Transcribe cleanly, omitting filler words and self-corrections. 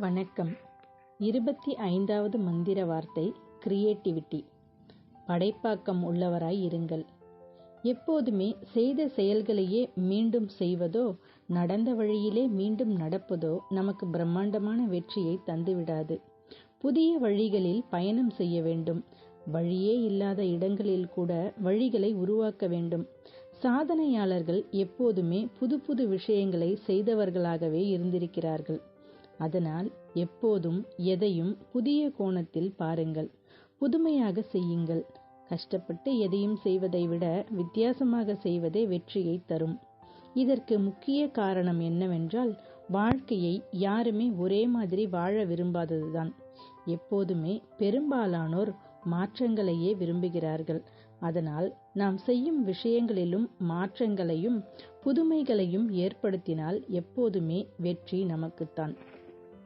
வணக்கம். 25வது மந்திர வார்த்தை கிரியேட்டிவிட்டி. படைப்பாக்கம் உள்ளவராய் இருங்கள். எப்போதுமே செய்த செயல்களையே மீண்டும் செய்வதோ நடந்த வழியிலே மீண்டும் நடப்பதோ நமக்கு பிரம்மாண்டமான வெற்றியை தந்துவிடாது. புதிய வழிகளில் பயணம் செய்ய வேண்டும். வழியே இல்லாத இடங்களில் கூட வழிகளை உருவாக்க வேண்டும். சாதனையாளர்கள் எப்போதுமே புது புது விஷயங்களை செய்தவர்களாகவே இருந்திருக்கிறார்கள். அதனால் எப்போதும் எதையும் புதிய கோணத்தில் பாருங்கள். புதுமையாக செய்யுங்கள். கஷ்டப்பட்டு எதையும் செய்வதை விட வித்தியாசமாக செய்வதே வெற்றியை தரும். இதற்கு முக்கிய காரணம் என்னவென்றால், வாழ்க்கையை யாருமே ஒரே மாதிரி வாழ விரும்பாததுதான். எப்போதுமே பெரும்பாலானோர் மாற்றங்களையே விரும்புகிறார்கள். அதனால் நாம் செய்யும் விஷயங்களிலும் மாற்றங்களையும் புதுமைகளையும் ஏற்படுத்தினால் எப்போதுமே வெற்றி நமக்குத்தான்.